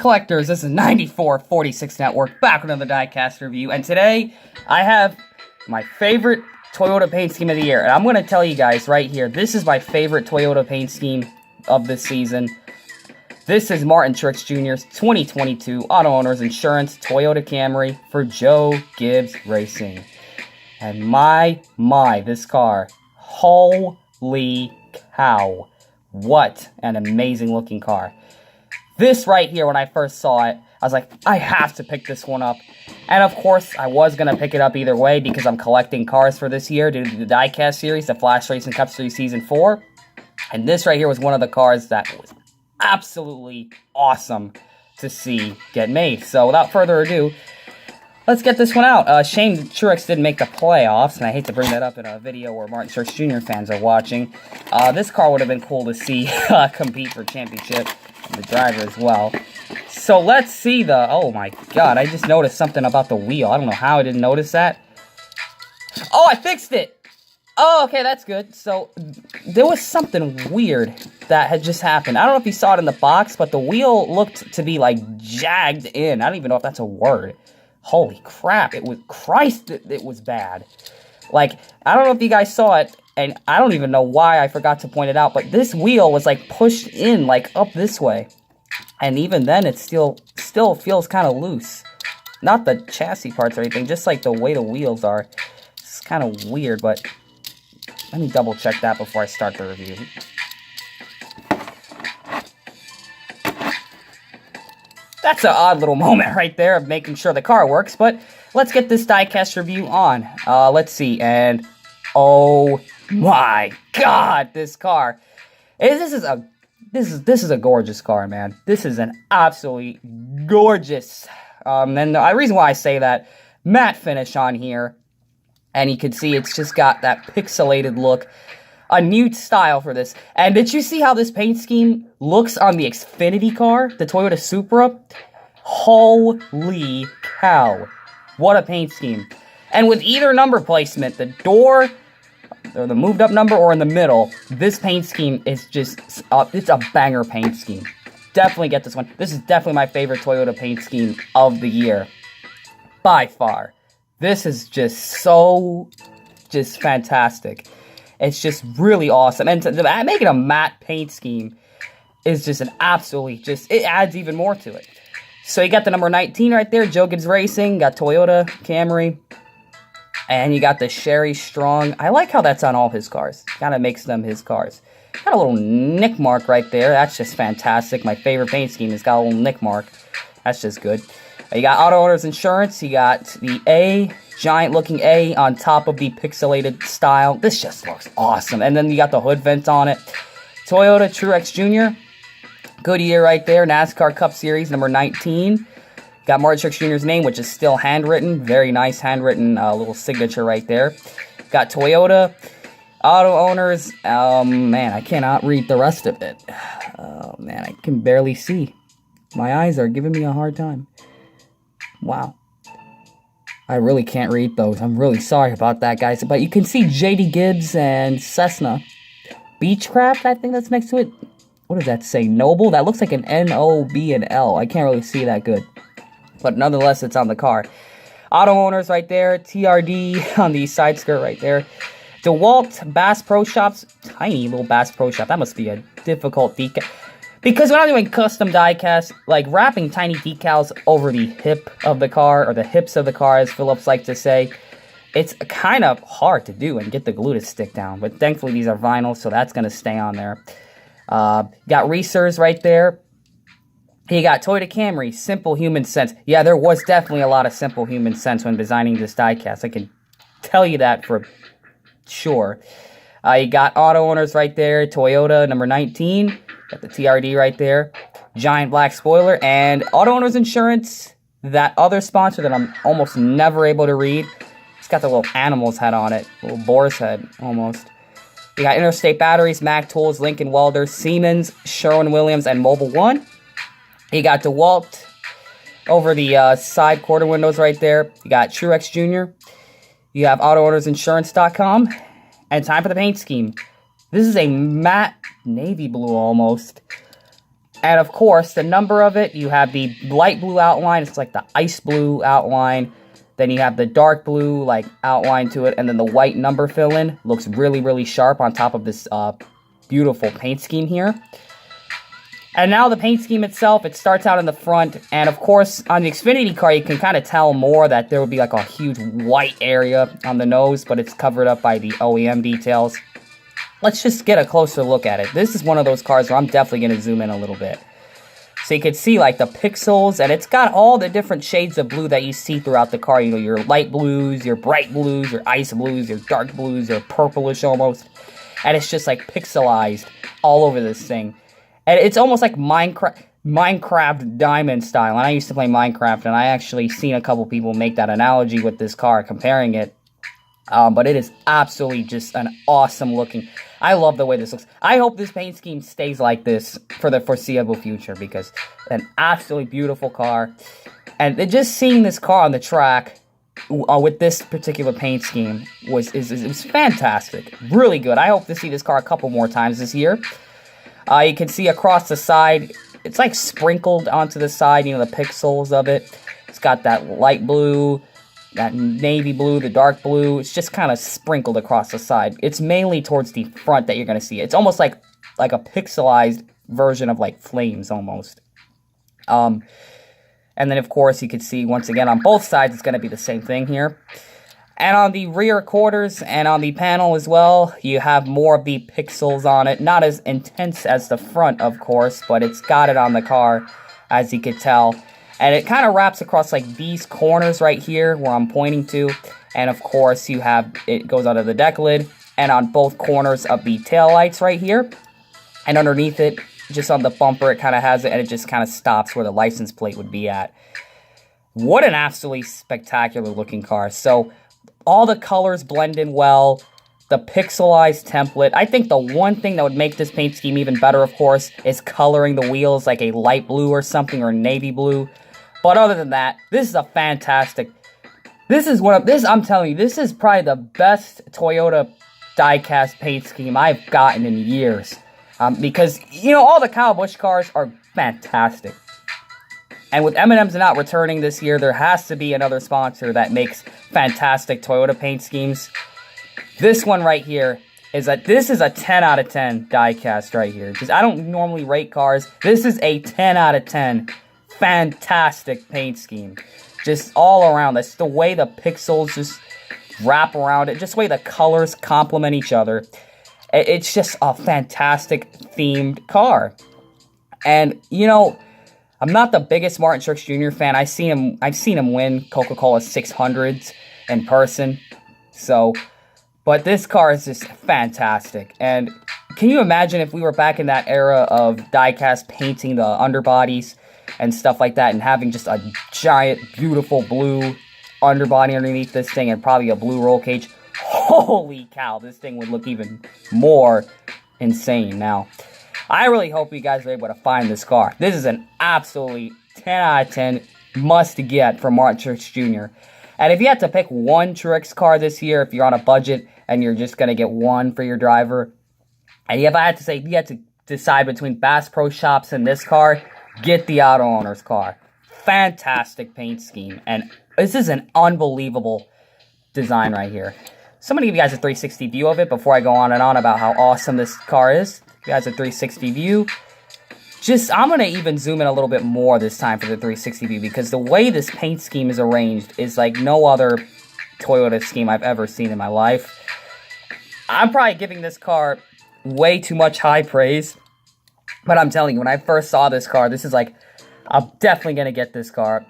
collectors, this is 9446 Network, back with another diecast review, and today I have my favorite Toyota paint scheme of the year, and I'm going to tell you guys right here, this is my favorite Toyota paint scheme of this season. This is Martin Truex Jr.'s 2022 Auto Owners Insurance Toyota Camry for Joe Gibbs Racing. And my, this car, holy cow, what an amazing looking car. This right here, when I first saw it, I was like, I have to pick this one up. And of course, I was going to pick it up either way because I'm collecting cars for this year due to the diecast series, the Flashracer Cup Series Season 4. And this right here was one of the cars that was absolutely awesome to see get made. So without further ado, let's get this one out. Shame Truex didn't make the playoffs, and I hate to bring that up in a video where Martin Truex Jr. fans are watching. This car would have been cool to see compete for championship. The driver as well. So let's see the... Oh my god, I just noticed something about the wheel. I don't know how I didn't notice that. Oh, I fixed it! Oh, okay, that's good. So, there was something weird that had just happened. I don't know if you saw it in the box, but the wheel looked to be, like, jagged in. I don't even know if that's a word. Holy crap, it was... Christ, it was bad. Like, I don't know if you guys saw it, and I don't even know why I forgot to point it out, but this wheel was, like, pushed in, like, up this way. And even then, it still feels kind of loose. Not the chassis parts or anything, just, like, the way the wheels are. It's kind of weird, but let me double-check that before I start the review. That's an odd little moment right there of making sure the car works, but let's get this diecast review on. Let's see, and oh my god, this car. This is a gorgeous car, man. This is an absolutely gorgeous. And the reason why I say that, matte finish on here, and you can see it's just got that pixelated look. A new style for this. And did you see how this paint scheme looks on the Xfinity car? The Toyota Supra? Holy cow. What a paint scheme. And with either number placement, the door, or the moved up number, or in the middle, this paint scheme is just, it's a banger paint scheme. Definitely get this one. This is definitely my favorite Toyota paint scheme of the year. By far. This is just so, fantastic. It's just really awesome. And making a matte paint scheme is just an absolutely, it adds even more to it. So you got the number 19 right there, Joe Gibbs Racing. Got Toyota Camry. And you got the Sherry Strong. I like how that's on all his cars. Kind of makes them his cars. Got a little nick mark right there. That's just fantastic. My favorite paint scheme has got a little nick mark. That's just good. You got Auto Owners Insurance. You got the A, giant looking A on top of the pixelated style. This just looks awesome. And then you got the hood vent on it. Toyota Truex Jr. Goodyear right there. NASCAR Cup Series number 19. Got Martin Truex Jr.'s name, which is still handwritten. Very nice handwritten little signature right there. Got Toyota Auto Owners. Man, I cannot read the rest of it. Oh, man, I can barely see. My eyes are giving me a hard time. Wow. I really can't read those. I'm really sorry about that, guys. But you can see J.D. Gibbs and Cessna. Beechcraft, I think that's next to it. What does that say? Noble? That looks like an N-O-B and L. I can't really see that good. But nonetheless, it's on the car. Auto Owners right there. TRD on the side skirt right there. DeWalt Bass Pro Shops. Tiny little Bass Pro Shop. That must be a difficult decal. Because when I'm doing custom diecast, like wrapping tiny decals over the hip of the car, or the hips of the car, as Phillips likes to say, it's kind of hard to do and get the glue to stick down. But thankfully, these are vinyl, so that's going to stay on there. Got Racers right there. You got Toyota Camry, Simple Human Sense. Yeah, there was definitely a lot of Simple Human Sense when designing this diecast. I can tell you that for sure. You got Auto Owners right there. Toyota number 19. Got the TRD right there. Giant black spoiler. And Auto Owners Insurance, that other sponsor that I'm almost never able to read. It's got the little animal's head on it. Little boar's head, almost. You got Interstate Batteries, Mac Tools, Lincoln Welders, Siemens, Sherwin-Williams, and Mobil 1. You got DeWalt over the side quarter windows right there. You got Truex Jr. You have AutoOwnersInsurance.com. And time for the paint scheme. This is a matte navy blue almost. And of course, the number of it, you have the light blue outline. It's like the ice blue outline. Then you have the dark blue, like, outline to it. And then the white number fill-in looks really, really sharp on top of this beautiful paint scheme here. And now the paint scheme itself, it starts out in the front. And of course, on the Xfinity car, you can kind of tell more that there would be like a huge white area on the nose, but it's covered up by the OEM details. Let's just get a closer look at it. This is one of those cars where I'm definitely going to zoom in a little bit. So you can see like the pixels, and it's got all the different shades of blue that you see throughout the car. You know, your light blues, your bright blues, your ice blues, your dark blues, your purplish almost. And it's just like pixelized all over this thing. And it's almost like Minecraft Diamond style. And I used to play Minecraft, and I actually seen a couple people make that analogy with this car, comparing it. But it is absolutely just an awesome looking. I love the way this looks. I hope this paint scheme stays like this for the foreseeable future, because an absolutely beautiful car. And just seeing this car on the track with this particular paint scheme was fantastic. Really good. I hope to see this car a couple more times this year. You can see across the side, it's like sprinkled onto the side, you know, the pixels of it. It's got that light blue, that navy blue, the dark blue. It's just kind of sprinkled across the side. It's mainly towards the front that you're going to see it. It's almost like a pixelized version of like flames almost. And then of course you can see once again on both sides it's going to be the same thing here. And on the rear quarters and on the panel as well, you have more of the pixels on it. Not as intense as the front, of course, but it's got it on the car, as you can tell. And it kind of wraps across like these corners right here where I'm pointing to. And of course, you have, it goes under the deck lid and on both corners of the tail lights right here. And underneath it, just on the bumper, it kind of has it, and it just kind of stops where the license plate would be at. What an absolutely spectacular looking car. So all the colors blend in well. The pixelized template. I think the one thing that would make this paint scheme even better, of course, is coloring the wheels like a light blue or something, or navy blue. But other than that, this is a fantastic... I'm telling you, this is probably the best Toyota diecast paint scheme I've gotten in years. Because, you know, all the Kyle Busch cars are fantastic. And with M&M's not returning this year, there has to be another sponsor that makes fantastic Toyota paint schemes. This one right here this is a 10 out of 10 diecast right here. Because I don't normally rate cars. This is a 10 out of 10 fantastic paint scheme. Just all around. That's the way the pixels just wrap around it. Just the way the colors complement each other. It's just a fantastic themed car. And, you know, I'm not the biggest Martin Truex Jr. fan. I've seen him win Coca-Cola 600s in person. So, but this car is just fantastic. And can you imagine if we were back in that era of diecast painting the underbodies and stuff like that, and having just a giant, beautiful blue underbody underneath this thing and probably a blue roll cage? Holy cow, this thing would look even more insane. Now, I really hope you guys are able to find this car. This is an absolutely 10 out of 10 must-get for Martin Truex Jr. And if you had to pick one Truex car this year, if you're on a budget and you're just going to get one for your driver, and if I had to say you had to decide between Bass Pro Shops and this car, get the auto owner's car. Fantastic paint scheme. And this is an unbelievable design right here. So I'm going to give you guys a 360 view of it before I go on and on about how awesome this car is. Give you guys a 360 view. I'm going to even zoom in a little bit more this time for the 360 view, because the way this paint scheme is arranged is like no other Toyota scheme I've ever seen in my life. I'm probably giving this car way too much high praise, but I'm telling you, when I first saw this car, this is like, I'm definitely going to get this car.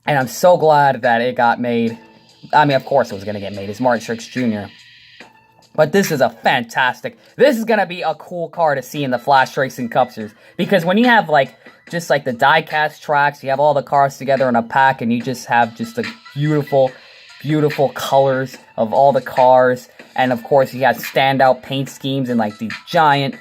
And I'm so glad that it got made. I mean, of course it was going to get made. It's Martin Truex Jr. But this is a fantastic... This is going to be a cool car to see in the Flash Racing Cup Series. Because when you have, like, just like the die-cast tracks, you have all the cars together in a pack, and you just have just the beautiful, beautiful colors of all the cars. And, of course, you have standout paint schemes in, like, the giant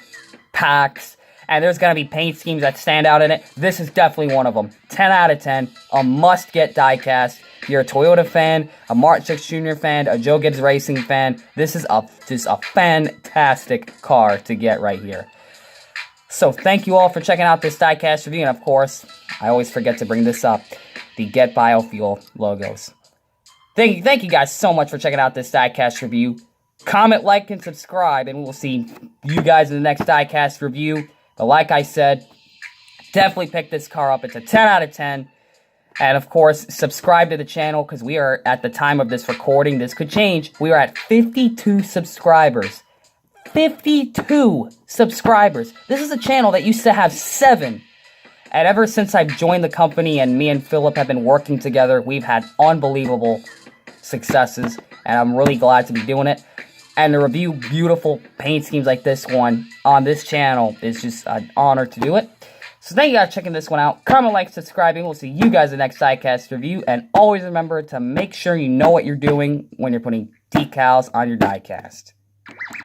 packs. And there's going to be paint schemes that stand out in it. This is definitely one of them. 10 out of 10. A must-get diecast. If you're a Toyota fan, a Martin Truex Jr. fan, a Joe Gibbs Racing fan, this is just a fantastic car to get right here. So thank you all for checking out this diecast review, and of course, I always forget to bring this up, the Get Biofuel logos. Thank you guys so much for checking out this diecast review. Comment, like, and subscribe, and we'll see you guys in the next diecast review. But like I said, definitely pick this car up. It's a 10 out of 10. And of course, subscribe to the channel, because we are, at the time of this recording, this could change, we are at 52 subscribers. 52 subscribers. This is a channel that used to have 7. And ever since I've joined the company and me and Philip have been working together, we've had unbelievable successes. And I'm really glad to be doing it. And to review beautiful paint schemes like this one on this channel is just an honor to do it. So thank you guys for checking this one out. Comment, like, subscribing. We'll see you guys in the next diecast review. And always remember to make sure you know what you're doing when you're putting decals on your diecast.